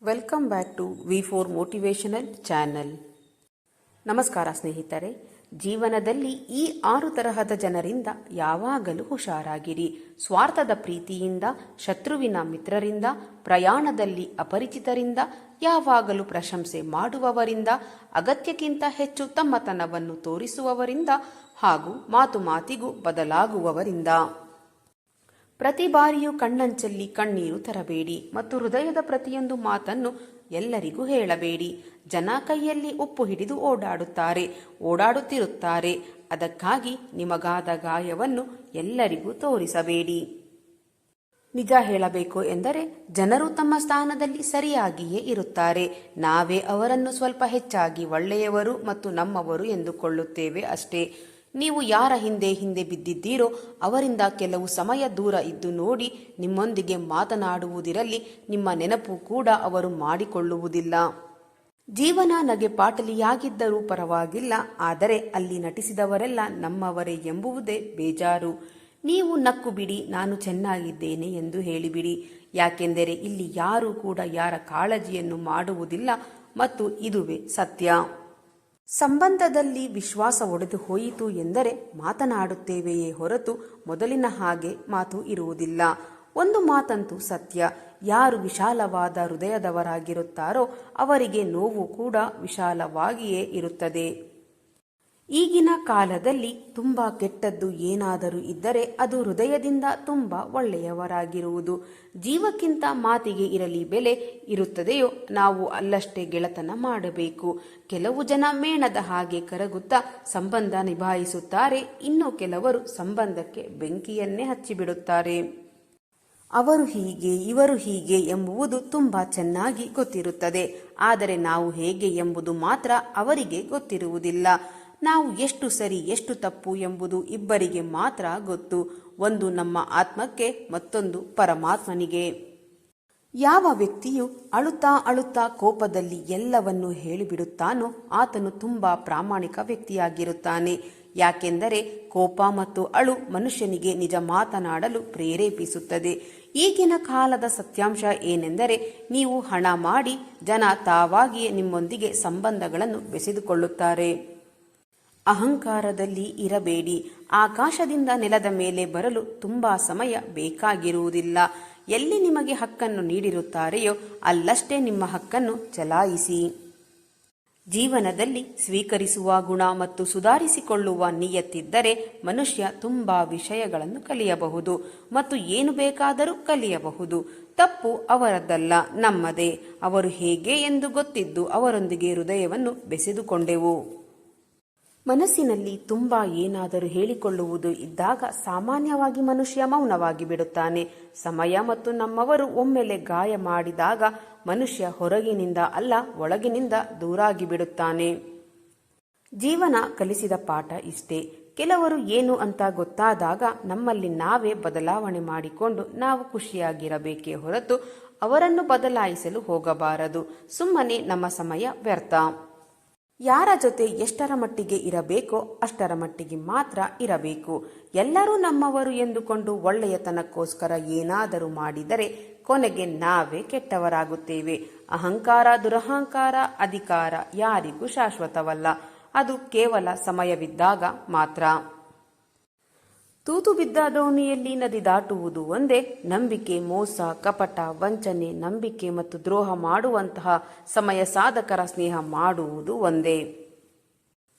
Welcome back to V4 motivational channel. ನಮಸ್ಕಾರ ಸ್ನೇಹಿತರೆ. ಜೀವನದಲ್ಲಿ ಈ 6 ತರಹದ ಜನರಿಂದ ಯಾವಾಗಲೂ ಹುಷಾರಾಗಿರಿ. ಸ್ವಾರ್ಥದ ಪ್ರೀತಿಯಿಂದ, ಶತ್ರುವಿನ ಮಿತ್ರರಿಂದ, ಪ್ರಯಾಣದಲ್ಲಿ ಅಪರಿಚಿತರಿಂದ, ಯಾವಾಗಲೂ ಪ್ರಶಂಸೆ ಮಾಡುವವರಿಂದ, ಅಗತ್ಯಕ್ಕಿಂತ ಹೆಚ್ಚು ತಮ್ಮತನವನ್ನು ತೋರಿಸುವವರಿಂದ ಹಾಗೂ ಮಾತು ಮಾತಿಗೂ ಬದಲಾಗುವವರಿಂದ. ಪ್ರತಿ ಬಾರಿಯೂ ಕಣ್ಣಂಚಲ್ಲಿ ಕಣ್ಣೀರು ತರಬೇಡಿ ಮತ್ತು ಹೃದಯದ ಪ್ರತಿಯೊಂದು ಮಾತನ್ನು ಎಲ್ಲರಿಗೂ ಹೇಳಬೇಡಿ. ಜನ ಕೈಯಲ್ಲಿ ಉಪ್ಪು ಹಿಡಿದು ಓಡಾಡುತ್ತಿರುತ್ತಾರೆ. ಅದಕ್ಕಾಗಿ ನಿಮಗಾದ ಗಾಯವನ್ನು ಎಲ್ಲರಿಗೂ ತೋರಿಸಬೇಡಿ. ನಿಜ ಹೇಳಬೇಕು ಎಂದರೆ ಜನರು ತಮ್ಮ ಸ್ಥಾನದಲ್ಲಿ ಸರಿಯಾಗಿಯೇ ಇರುತ್ತಾರೆ. ನಾವೇ ಅವರನ್ನು ಸ್ವಲ್ಪ ಹೆಚ್ಚಾಗಿ ಒಳ್ಳೆಯವರು ಮತ್ತು ನಮ್ಮವರು ಎಂದುಕೊಳ್ಳುತ್ತೇವೆ ಅಷ್ಟೇ. ನೀವು ಯಾರ ಹಿಂದೆ ಬಿದ್ದಿದ್ದೀರೋ ಅವರಿಂದ ಕೆಲವು ಸಮಯ ದೂರ ಇದ್ದು ನೋಡಿ. ನಿಮ್ಮೊಂದಿಗೆ ಮಾತನಾಡುವುದಿರಲಿ, ನಿಮ್ಮ ನೆನಪು ಕೂಡ ಅವರು ಮಾಡಿಕೊಳ್ಳುವುದಿಲ್ಲ. ಜೀವನ ನಗೆ ಪಾಟಲಿಯಾಗಿದ್ದರೂ ಪರವಾಗಿಲ್ಲ, ಆದರೆ ಅಲ್ಲಿ ನಟಿಸಿದವರೆಲ್ಲ ನಮ್ಮವರೇ ಎಂಬುವುದೇ ಬೇಜಾರು. ನೀವು ನಕ್ಕು ಬಿಡಿ, ನಾನು ಚೆನ್ನಾಗಿದ್ದೇನೆ ಎಂದು ಹೇಳಿಬಿಡಿ. ಯಾಕೆಂದರೆ ಇಲ್ಲಿ ಯಾರೂ ಕೂಡ ಯಾರ ಕಾಳಜಿಯನ್ನು ಮಾಡುವುದಿಲ್ಲ ಮತ್ತು ಇದುವೇ ಸತ್ಯ. ಸಂಬಂಧದಲ್ಲಿ ವಿಶ್ವಾಸ ಒಡೆದು ಹೋಯಿತು ಎಂದರೆ ಮಾತನಾಡುತ್ತೇವೆಯೇ ಹೊರತು ಮೊದಲಿನ ಹಾಗೆ ಮಾತು ಇರುವುದಿಲ್ಲ. ಒಂದು ಮಾತಂತೂ ಸತ್ಯ, ಯಾರು ವಿಶಾಲವಾದ ಹೃದಯದವರಾಗಿರುತ್ತಾರೋ ಅವರಿಗೆ ನೋವು ಕೂಡ ವಿಶಾಲವಾಗಿಯೇ ಇರುತ್ತದೆ. ಈಗಿನ ಕಾಲದಲ್ಲಿ ತುಂಬಾ ಕೆಟ್ಟದ್ದು ಏನಾದರೂ ಇದ್ದರೆ ಅದು ಹೃದಯದಿಂದ ತುಂಬಾ ಒಳ್ಳೆಯವರಾಗಿರುವುದು. ಜೀವಕ್ಕಿಂತ ಮಾತಿಗೆ ಇರಲಿ ಬೆಲೆ ಇರುತ್ತದೆಯೋ ನಾವು ಅಲ್ಲಷ್ಟೇ ಗೆಳೆತನ ಮಾಡಬೇಕು. ಕೆಲವು ಜನ ಮೇಣದ ಹಾಗೆ ಕರಗುತ್ತಾ ಸಂಬಂಧ ನಿಭಾಯಿಸುತ್ತಾರೆ. ಇನ್ನು ಕೆಲವರು ಸಂಬಂಧಕ್ಕೆ ಬೆಂಕಿಯನ್ನೇ ಹಚ್ಚಿಬಿಡುತ್ತಾರೆ. ಅವರು ಹೀಗೆ ಇವರು ಹೀಗೆ ಎಂಬುವುದು ತುಂಬಾ ಚೆನ್ನಾಗಿ ಗೊತ್ತಿರುತ್ತದೆ. ಆದರೆ ನಾವು ಹೇಗೆ ಎಂಬುದು ಮಾತ್ರ ಅವರಿಗೆ ಗೊತ್ತಿರುವುದಿಲ್ಲ. ನಾವು ಎಷ್ಟು ಸರಿ ಎಷ್ಟು ತಪ್ಪು ಎಂಬುದು ಇಬ್ಬರಿಗೆ ಮಾತ್ರ ಗೊತ್ತು. ಒಂದು ನಮ್ಮ ಆತ್ಮಕ್ಕೆ, ಮತ್ತೊಂದು ಪರಮಾತ್ಮನಿಗೆ. ಯಾವ ವ್ಯಕ್ತಿಯು ಅಳುತ್ತಾ ಕೋಪದಲ್ಲಿ ಎಲ್ಲವನ್ನೂ ಹೇಳಿಬಿಡುತ್ತಾನೋ ಆತನು ತುಂಬಾ ಪ್ರಾಮಾಣಿಕ ವ್ಯಕ್ತಿಯಾಗಿರುತ್ತಾನೆ. ಯಾಕೆಂದರೆ ಕೋಪ ಮತ್ತು ಅಳು ಮನುಷ್ಯನಿಗೆ ನಿಜ ಮಾತನಾಡಲು ಪ್ರೇರೇಪಿಸುತ್ತದೆ. ಈಗಿನ ಕಾಲದ ಸತ್ಯಾಂಶ ಏನೆಂದರೆ ನೀವು ಹಣ ಮಾಡಿ ಜನ ತಾವಾಗಿಯೇ ನಿಮ್ಮೊಂದಿಗೆ ಸಂಬಂಧಗಳನ್ನು ಬೆಸೆದುಕೊಳ್ಳುತ್ತಾರೆ. ಅಹಂಕಾರದಲ್ಲಿ ಇರಬೇಡಿ. ಆಕಾಶದಿಂದ ನೆಲದ ಮೇಲೆ ಬರಲು ತುಂಬಾ ಸಮಯ ಬೇಕಾಗಿರುವುದಿಲ್ಲ. ಎಲ್ಲಿ ನಿಮಗೆ ಹಕ್ಕನ್ನು ನೀಡಿರುತ್ತಾರೆಯೋ ಅಲ್ಲಷ್ಟೇ ನಿಮ್ಮ ಹಕ್ಕನ್ನು ಚಲಾಯಿಸಿ. ಜೀವನದಲ್ಲಿ ಸ್ವೀಕರಿಸುವ ಗುಣ ಮತ್ತು ಸುಧಾರಿಸಿಕೊಳ್ಳುವ ನಿಯತ್ತಿದ್ದರೆ ಮನುಷ್ಯ ತುಂಬಾ ವಿಷಯಗಳನ್ನು ಕಲಿಯಬಹುದು ಮತ್ತು ಏನು ಬೇಕಾದರೂ ಕಲಿಯಬಹುದು. ತಪ್ಪು ಅವರದ್ದಲ್ಲ, ನಮ್ಮದೇ. ಅವರು ಹೇಗೆ ಎಂದು ಗೊತ್ತಿದ್ದು ಅವರೊಂದಿಗೆ ಹೃದಯವನ್ನು ಬೆಸೆದುಕೊಂಡೆವು. ಮನಸ್ಸಿನಲ್ಲಿ ತುಂಬಾ ಏನಾದರೂ ಹೇಳಿಕೊಳ್ಳುವುದು ಇದ್ದಾಗ ಸಾಮಾನ್ಯವಾಗಿ ಮನುಷ್ಯ ಮೌನವಾಗಿ ಬಿಡುತ್ತಾನೆ. ಸಮಯ ಮತ್ತು ನಮ್ಮವರು ಒಮ್ಮೆಲೆ ಗಾಯ ಮಾಡಿದಾಗ ಮನುಷ್ಯ ಹೊರಗಿನಿಂದ ಅಲ್ಲ ಒಳಗಿನಿಂದ ದೂರಾಗಿ ಬಿಡುತ್ತಾನೆ. ಜೀವನ ಕಲಿಸಿದ ಪಾಠ ಇಷ್ಟೇ. ಕೆಲವರು ಏನು ಅಂತ ಗೊತ್ತಾದಾಗ ನಮ್ಮಲ್ಲಿ ನಾವೇ ಬದಲಾವಣೆ ಮಾಡಿಕೊಂಡು ನಾವು ಖುಷಿಯಾಗಿರಬೇಕೇ ಹೊರತು ಅವರನ್ನು ಬದಲಾಯಿಸಲು ಹೋಗಬಾರದು. ಸುಮ್ಮನೆ ನಮ್ಮ ಸಮಯ ವ್ಯರ್ಥ. ಯಾರ ಜೊತೆ ಎಷ್ಟರ ಮಟ್ಟಿಗೆ ಇರಬೇಕೋ ಅಷ್ಟರ ಮಟ್ಟಿಗೆ ಮಾತ್ರ ಇರಬೇಕು. ಎಲ್ಲರೂ ನಮ್ಮವರು ಎಂದುಕೊಂಡು ಒಳ್ಳೆಯತನಕ್ಕೋಸ್ಕರ ಏನಾದರೂ ಮಾಡಿದರೆ ಕೊನೆಗೆ ನಾವೇ ಕೆಟ್ಟವರಾಗುತ್ತೇವೆ. ಅಹಂಕಾರ, ದುರಹಂಕಾರ, ಅಧಿಕಾರ ಯಾರಿಗೂ ಶಾಶ್ವತವಲ್ಲ. ಅದು ಕೇವಲ ಸಮಯವಿದ್ದಾಗ ಮಾತ್ರ. ತೂತು ಬಿದ್ದ ದೋಣಿಯಲ್ಲಿ ನದಿ ದಾಟುವುದು ಒಂದೇ. ನಂಬಿಕೆ, ಮೋಸ, ಕಪಟ, ವಂಚನೆ, ನಂಬಿಕೆ ಮತ್ತು ದ್ರೋಹ ಮಾಡುವಂತಹ ಸಮಯ ಸಾಧಕರ ಸ್ನೇಹ ಮಾಡುವುದು ಒಂದೇ.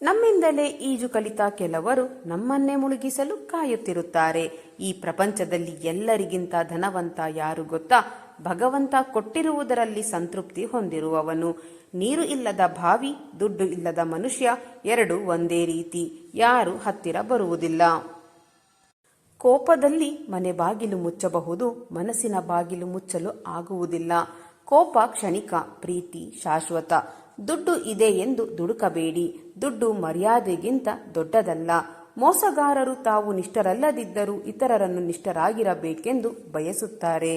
ನಮ್ಮಿಂದಲೇ ಈಜು ಕಲಿತ ಕೆಲವರು ನಮ್ಮನ್ನೇ ಮುಳುಗಿಸಲು ಕಾಯುತ್ತಿರುತ್ತಾರೆ. ಈ ಪ್ರಪಂಚದಲ್ಲಿ ಎಲ್ಲರಿಗಿಂತ ಧನವಂತ ಯಾರು ಗೊತ್ತಾ? ಭಗವಂತ ಕೊಟ್ಟಿರುವುದರಲ್ಲಿ ಸಂತೃಪ್ತಿ ಹೊಂದಿರುವವನು. ನೀರು ಇಲ್ಲದ ಬಾವಿ, ದುಡ್ಡು ಇಲ್ಲದ ಮನುಷ್ಯ ಎರಡೂ ಒಂದೇ ರೀತಿ. ಯಾರು ಹತ್ತಿರ ಬರುವುದಿಲ್ಲ. ಕೋಪದಲ್ಲಿ ಮನೆ ಬಾಗಿಲು ಮುಚ್ಚಬಹುದು, ಮನಸ್ಸಿನ ಬಾಗಿಲು ಮುಚ್ಚಲು ಆಗುವುದಿಲ್ಲ. ಕೋಪ ಕ್ಷಣಿಕ, ಪ್ರೀತಿ ಶಾಶ್ವತ. ದುಡ್ಡು ಇದೆ ಎಂದು ದುಡುಕಬೇಡಿ. ದುಡ್ಡು ಮರ್ಯಾದೆಗಿಂತ ದೊಡ್ಡದಲ್ಲ. ಮೋಸಗಾರರು ತಾವು ನಿಷ್ಠರಲ್ಲದಿದ್ದರೂ ಇತರರನ್ನು ನಿಷ್ಠರಾಗಿರಬೇಕೆಂದು ಬಯಸುತ್ತಾರೆ.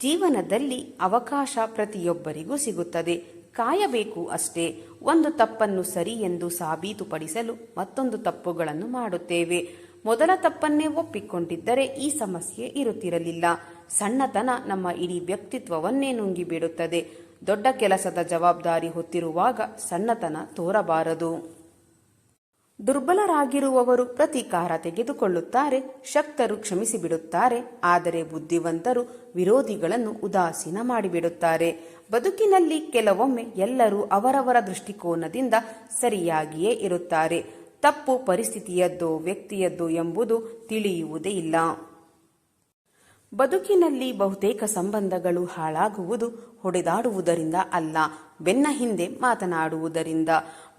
ಜೀವನದಲ್ಲಿ ಅವಕಾಶ ಪ್ರತಿಯೊಬ್ಬರಿಗೂ ಸಿಗುತ್ತದೆ. ಕಾಯಬೇಕು ಅಷ್ಟೇ. ಒಂದು ತಪ್ಪನ್ನು ಸರಿ ಎಂದು ಸಾಬೀತುಪಡಿಸಲು ಮತ್ತೊಂದು ತಪ್ಪುಗಳನ್ನು ಮಾಡುತ್ತೇವೆ. ಮೊದಲ ತಪ್ಪನ್ನೇ ಒಪ್ಪಿಕೊಂಡಿದ್ದರೆ ಈ ಸಮಸ್ಯೆ ಇರುತ್ತಿರಲಿಲ್ಲ. ಸಣ್ಣತನ ನಮ್ಮ ಇಡೀ ವ್ಯಕ್ತಿತ್ವವನ್ನೇ ನುಂಗಿಬಿಡುತ್ತದೆ. ದೊಡ್ಡ ಕೆಲಸದ ಜವಾಬ್ದಾರಿ ಹೊತ್ತಿರುವಾಗ ಸಣ್ಣತನ ತೋರಬಾರದು. ದುರ್ಬಲರಾಗಿರುವವರು ಪ್ರತೀಕಾರ ತೆಗೆದುಕೊಳ್ಳುತ್ತಾರೆ, ಶಕ್ತರು ಕ್ಷಮಿಸಿಬಿಡುತ್ತಾರೆ. ಆದರೆ ಬುದ್ಧಿವಂತರು ವಿರೋಧಿಗಳನ್ನು ಉದಾಸೀನ ಮಾಡಿಬಿಡುತ್ತಾರೆ. ಬದುಕಿನಲ್ಲಿ ಕೆಲವೊಮ್ಮೆ ಎಲ್ಲರೂ ಅವರವರ ದೃಷ್ಟಿಕೋನದಿಂದ ಸರಿಯಾಗಿಯೇ ಇರುತ್ತಾರೆ. ತಪ್ಪು ಪರಿಸ್ಥಿತಿಯದ್ದೋ ವ್ಯಕ್ತಿಯದ್ದೋ ಎಂಬುದು ತಿಳಿಯುವುದೇ ಇಲ್ಲ. ಬದುಕಿನಲ್ಲಿ ಬಹುತೇಕ ಸಂಬಂಧಗಳು ಹಾಳಾಗುವುದು ಹೊಡೆದಾಡುವುದರಿಂದ ಅಲ್ಲ, ಬೆನ್ನ ಹಿಂದೆ ಮಾತನಾಡುವುದರಿಂದ.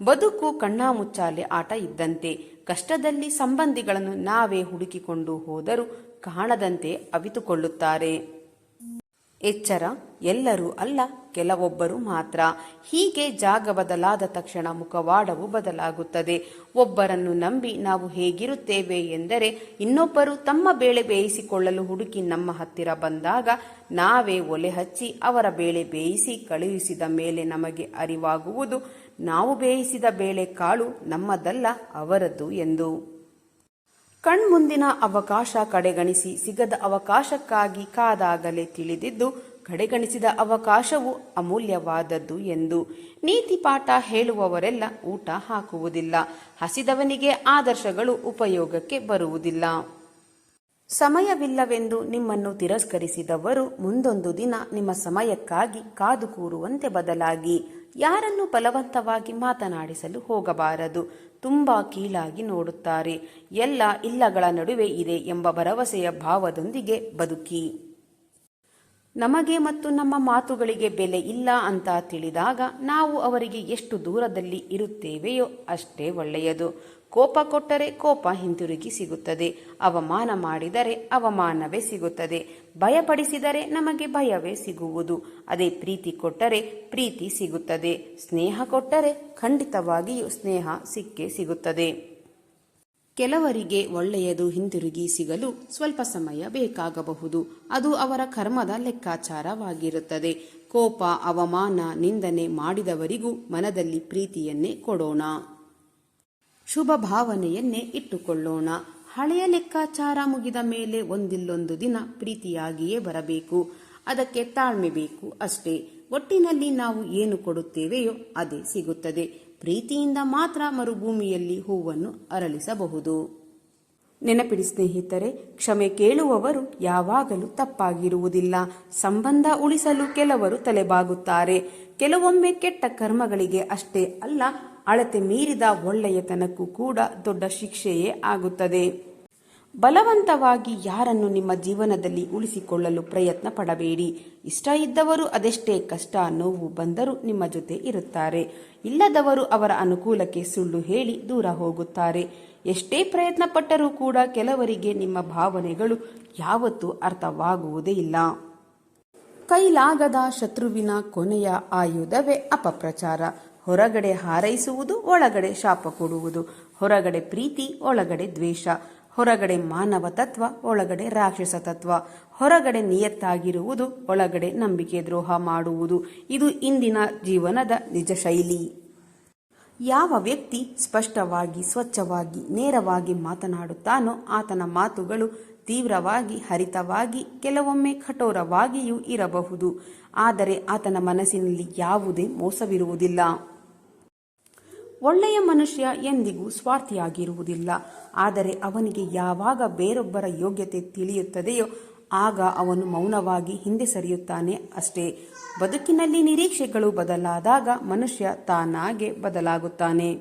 ಬದುಕು ಕಣ್ಣಾಮುಚ್ಚಾಲೆ ಆಟ ಇದ್ದಂತೆ. ಕಷ್ಟದಲ್ಲಿ ಸಂಬಂಧಿಗಳನ್ನು ನಾವೇ ಹುಡುಕಿಕೊಂಡು ಹೋದರೂ ಕಾಣದಂತೆ ಅವಿತುಕೊಳ್ಳುತ್ತಾರೆ. ಎಚ್ಚರ, ಎಲ್ಲರೂ ಅಲ್ಲ, ಕೆಲವೊಬ್ಬರು ಮಾತ್ರ. ಹೀಗೆ ಜಾಗ ಬದಲಾದ ತಕ್ಷಣ ಮುಖವಾಡವು ಬದಲಾಗುತ್ತದೆ. ಒಬ್ಬರನ್ನು ನಂಬಿ ನಾವು ಹೇಗಿರುತ್ತೇವೆ ಎಂದರೆ, ಇನ್ನೊಬ್ಬರು ತಮ್ಮ ಬೇಳೆ ಬೇಯಿಸಿಕೊಳ್ಳಲು ಹುಡುಕಿ ನಮ್ಮ ಹತ್ತಿರ ಬಂದಾಗ ನಾವೇ ಒಲೆ ಹಚ್ಚಿ ಅವರ ಬೇಳೆ ಬೇಯಿಸಿ ಕಳುಹಿಸಿದ ಮೇಲೆ ನಮಗೆ ಅರಿವಾಗುವುದು ನಾವು ಬೇಯಿಸಿದ ಬೇಳೆ ಕಾಳು ನಮ್ಮದಲ್ಲ, ಅವರದ್ದು ಎಂದು. ಕಣ್ಮುಂದಿನ ಅವಕಾಶ ಕಡೆಗಣಿಸಿ ಸಿಗದ ಅವಕಾಶಕ್ಕಾಗಿ ಕಾದಾಗಲೇ ತಿಳಿದಿದ್ದು ಕಡೆಗಣಿಸಿದ ಅವಕಾಶವು ಅಮೂಲ್ಯವಾದದ್ದು ಎಂದು. ನೀತಿ ಪಾಠ ಹೇಳುವವರೆಲ್ಲ ಊಟ ಹಾಕುವುದಿಲ್ಲ. ಹಸಿದವನಿಗೆ ಆದರ್ಶಗಳು ಉಪಯೋಗಕ್ಕೆ ಬರುವುದಿಲ್ಲ. ಸಮಯವಿಲ್ಲವೆಂದು ನಿಮ್ಮನ್ನು ತಿರಸ್ಕರಿಸಿದವರು ಮುಂದೊಂದು ದಿನ ನಿಮ್ಮ ಸಮಯಕ್ಕಾಗಿ ಕಾದು ಕೂರುವಂತೆ ಬದಲಾಗಿ. ಯಾರನ್ನು ಬಲವಂತವಾಗಿ ಮಾತನಾಡಿಸಲು ಹೋಗಬಾರದು. ತುಂಬಾ ಕೀಳಾಗಿ ನೋಡುತ್ತಾರೆ. ಎಲ್ಲ ಇಲ್ಲಗಳ ನಡುವೆ ಇದೆ ಎಂಬ ಭರವಸೆಯ ಭಾವದೊಂದಿಗೆ ಬದುಕಿ. ನಮಗೆ ಮತ್ತು ನಮ್ಮ ಮಾತುಗಳಿಗೆ ಬೆಲೆ ಇಲ್ಲ ಅಂತ ತಿಳಿದಾಗ ನಾವು ಅವರಿಗೆ ಎಷ್ಟು ದೂರದಲ್ಲಿ ಇರುತ್ತೇವೆಯೋ ಅಷ್ಟೇ ಒಳ್ಳೆಯದು. ಕೋಪ ಕೊಟ್ಟರೆ ಕೋಪ ಹಿಂತಿರುಗಿ ಸಿಗುತ್ತದೆ. ಅವಮಾನ ಮಾಡಿದರೆ ಅವಮಾನವೇ ಸಿಗುತ್ತದೆ. ಭಯಪಡಿಸಿದರೆ ನಮಗೆ ಭಯವೇ ಸಿಗುವುದು. ಅದೇ ಪ್ರೀತಿ ಕೊಟ್ಟರೆ ಪ್ರೀತಿ ಸಿಗುತ್ತದೆ. ಸ್ನೇಹ ಕೊಟ್ಟರೆ ಖಂಡಿತವಾಗಿಯೂ ಸ್ನೇಹ ಸಿಕ್ಕೇ ಸಿಗುತ್ತದೆ. ಕೆಲವರಿಗೆ ಒಳ್ಳೆಯದು ಹಿಂತಿರುಗಿ ಸಿಗಲು ಸ್ವಲ್ಪ ಸಮಯ ಬೇಕಾಗಬಹುದು. ಅದು ಅವರ ಕರ್ಮದ ಲೆಕ್ಕಾಚಾರವಾಗಿರುತ್ತದೆ. ಕೋಪ, ಅವಮಾನ, ನಿಂದನೆ ಮಾಡಿದವರಿಗೂ ಮನದಲ್ಲಿ ಪ್ರೀತಿಯನ್ನೇ ಕೊಡೋಣ. ಶುಭ ಭಾವನೆಯನ್ನೇ ಇಟ್ಟುಕೊಳ್ಳೋಣ. ಹಳೆಯ ಲೆಕ್ಕಾಚಾರ ಮುಗಿದ ಮೇಲೆ ಒಂದಿಲ್ಲೊಂದು ದಿನ ಪ್ರೀತಿಯಾಗಿಯೇ ಬರಬೇಕು. ಅದಕ್ಕೆ ತಾಳ್ಮೆ ಬೇಕು ಅಷ್ಟೇ. ಒಟ್ಟಿನಲ್ಲಿ ನಾವು ಏನು ಕೊಡುತ್ತೇವೆಯೋ ಅದೇ ಸಿಗುತ್ತದೆ. ಪ್ರೀತಿಯಿಂದ ಮಾತ್ರ ಮರುಭೂಮಿಯಲ್ಲಿ ಹೂವನ್ನು ಅರಳಿಸಬಹುದು. ನೆನಪಿಡಿ ಸ್ನೇಹಿತರೆ, ಕ್ಷಮೆ ಕೇಳುವವರು ಯಾವಾಗಲೂ ತಪ್ಪಾಗಿರುವುದಿಲ್ಲ. ಸಂಬಂಧ ಉಳಿಸಲು ಕೆಲವರು ತಲೆಬಾಗುತ್ತಾರೆ. ಕೆಲವೊಮ್ಮೆ ಕೆಟ್ಟ ಕರ್ಮಗಳಿಗೆ ಅಷ್ಟೇ ಅಲ್ಲ, ಅಳತೆ ಮೀರಿದ ಒಳ್ಳೆಯತನಕ್ಕೂ ಕೂಡ ದೊಡ್ಡ ಶಿಕ್ಷೆಯೇ ಆಗುತ್ತದೆ. ಬಲವಂತವಾಗಿ ಯಾರನ್ನು ನಿಮ್ಮ ಜೀವನದಲ್ಲಿ ಉಳಿಸಿಕೊಳ್ಳಲು ಪ್ರಯತ್ನ ಪಡಬೇಡಿ. ಇಷ್ಟ ಇದ್ದವರು ಅದೆಷ್ಟೇ ಕಷ್ಟ ನೋವು ಬಂದರೂ ನಿಮ್ಮ ಜೊತೆ ಇರುತ್ತಾರೆ. ಇಲ್ಲದವರು ಅವರ ಅನುಕೂಲಕ್ಕೆ ಸುಳ್ಳು ಹೇಳಿ ದೂರ ಹೋಗುತ್ತಾರೆ. ಎಷ್ಟೇ ಪ್ರಯತ್ನ ಪಟ್ಟರೂ ಕೂಡ ಕೆಲವರಿಗೆ ನಿಮ್ಮ ಭಾವನೆಗಳು ಯಾವತ್ತೂ ಅರ್ಥವಾಗುವುದೇ ಇಲ್ಲ. ಕೈಲಾಗದ ಶತ್ರುವಿನ ಕೊನೆಯ ಆಯುಧವೇ ಅಪಪ್ರಚಾರ. ಹೊರಗಡೆ ಹಾರೈಸುವುದು, ಒಳಗಡೆ ಶಾಪ ಕೊಡುವುದು. ಹೊರಗಡೆ ಪ್ರೀತಿ, ಒಳಗಡೆ ದ್ವೇಷ. ಹೊರಗಡೆ ಮಾನವ ತತ್ವ, ಒಳಗಡೆ ರಾಕ್ಷಸ ತತ್ವ. ಹೊರಗಡೆ ನಿಯತ್ತಾಗಿರುವುದು, ಒಳಗಡೆ ನಂಬಿಕೆ ದ್ರೋಹ ಮಾಡುವುದು. ಇದು ಇಂದಿನ ಜೀವನದ ನಿಜ ಶೈಲಿ. ಯಾವ ವ್ಯಕ್ತಿ ಸ್ಪಷ್ಟವಾಗಿ, ಸ್ವಚ್ಛವಾಗಿ, ನೇರವಾಗಿ ಮಾತನಾಡುತ್ತಾನೋ ಆತನ ಮಾತುಗಳು ತೀವ್ರವಾಗಿ, ಹರಿತವಾಗಿ, ಕೆಲವೊಮ್ಮೆ ಕಠೋರವಾಗಿಯೂ ಇರಬಹುದು. ಆದರೆ ಆತನ ಮನಸ್ಸಿನಲ್ಲಿ ಯಾವುದೇ ಮೋಸವಿರುವುದಿಲ್ಲ. ಒಳ್ಳೆಯ ಮನುಷ್ಯ ಎಂದಿಗೂ ಸ್ವಾರ್ಥಿಯಾಗಿರುವುದಿಲ್ಲ. ಆದರೆ ಅವನಿಗೆ ಯಾವಾಗ ಬೇರೊಬ್ಬರ ಯೋಗ್ಯತೆ ತಿಳಿಯುತ್ತದೆಯೋ ಆಗ ಅವನು ಮೌನವಾಗಿ ಹಿಂದೆ ಸರಿಯುತ್ತಾನೆ ಅಷ್ಟೇ. ಬದುಕಿನಲ್ಲಿ ನಿರೀಕ್ಷೆಗಳು ಬದಲಾದಾಗ ಮನುಷ್ಯ ತಾನಾಗೆ ಬದಲಾಗುತ್ತಾನೆ.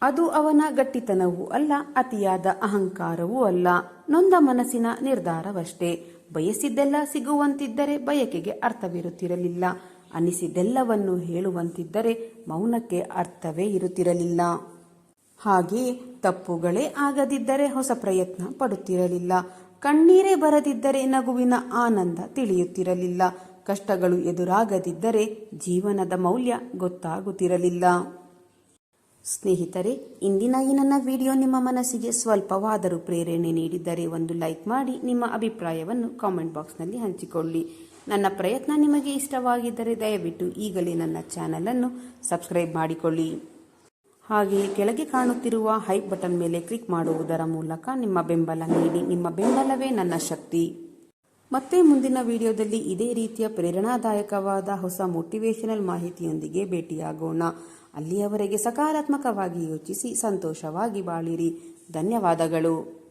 ಅದು ಅವನ ಗಟ್ಟಿತನವೂ ಅಲ್ಲ, ಅತಿಯಾದ ಅಹಂಕಾರವೂ ಅಲ್ಲ, ನೊಂದ ಮನಸ್ಸಿನ ನಿರ್ಧಾರವಷ್ಟೇ. ಬಯಸಿದ್ದೆಲ್ಲ ಸಿಗುವಂತಿದ್ದರೆ ಬಯಕೆಗೆ ಅರ್ಥವಿರುತ್ತಿರಲಿಲ್ಲ. ಅನಿಸಿದ್ದೆಲ್ಲವನ್ನು ಹೇಳುವಂತಿದ್ದರೆ ಮೌನಕ್ಕೆ ಅರ್ಥವೇ ಇರುತ್ತಿರಲಿಲ್ಲ. ಹಾಗೆಯೇ ತಪ್ಪುಗಳೇ ಆಗದಿದ್ದರೆ ಹೊಸ ಪ್ರಯತ್ನ ಪಡುತ್ತಿರಲಿಲ್ಲ. ಕಣ್ಣೀರೇ ಬರದಿದ್ದರೆ ನಗುವಿನ ಆನಂದ ತಿಳಿಯುತ್ತಿರಲಿಲ್ಲ. ಕಷ್ಟಗಳು ಎದುರಾಗದಿದ್ದರೆ ಜೀವನದ ಮೌಲ್ಯ ಗೊತ್ತಾಗುತ್ತಿರಲಿಲ್ಲ. ಸ್ನೇಹಿತರೆ, ಇಂದಿನ ಈ ನನ್ನ ವಿಡಿಯೋ ನಿಮ್ಮ ಮನಸ್ಸಿಗೆ ಸ್ವಲ್ಪವಾದರೂ ಪ್ರೇರಣೆ ನೀಡಿದ್ದರೆ ಒಂದು ಲೈಕ್ ಮಾಡಿ ನಿಮ್ಮ ಅಭಿಪ್ರಾಯವನ್ನು ಕಾಮೆಂಟ್ ಬಾಕ್ಸ್ನಲ್ಲಿ ಹಂಚಿಕೊಳ್ಳಿ. ನನ್ನ ಪ್ರಯತ್ನ ನಿಮಗೆ ಇಷ್ಟವಾಗಿದ್ದರೆ ದಯವಿಟ್ಟು ಈಗಲೇ ನನ್ನ ಚಾನಲನ್ನು ಸಬ್ಸ್ಕ್ರೈಬ್ ಮಾಡಿಕೊಳ್ಳಿ. ಹಾಗೆಯೇ ಕೆಳಗೆ ಕಾಣುತ್ತಿರುವ ಹೈಪ್ ಬಟನ್ ಮೇಲೆ ಕ್ಲಿಕ್ ಮಾಡುವುದರ ಮೂಲಕ ನಿಮ್ಮ ಬೆಂಬಲ ನೀಡಿ. ನಿಮ್ಮ ಬೆಂಬಲವೇ ನನ್ನ ಶಕ್ತಿ. ಮತ್ತೆ ಮುಂದಿನ ವಿಡಿಯೋದಲ್ಲಿ ಇದೇ ರೀತಿಯ ಪ್ರೇರಣಾದಾಯಕವಾದ ಹೊಸ ಮೋಟಿವೇಶನಲ್ ಮಾಹಿತಿಯೊಂದಿಗೆ ಭೇಟಿಯಾಗೋಣ. ಅಲ್ಲಿಯವರೆಗೆ ಸಕಾರಾತ್ಮಕವಾಗಿ ಯೋಚಿಸಿ ಸಂತೋಷವಾಗಿ ಬಾಳಿರಿ. ಧನ್ಯವಾದಗಳು.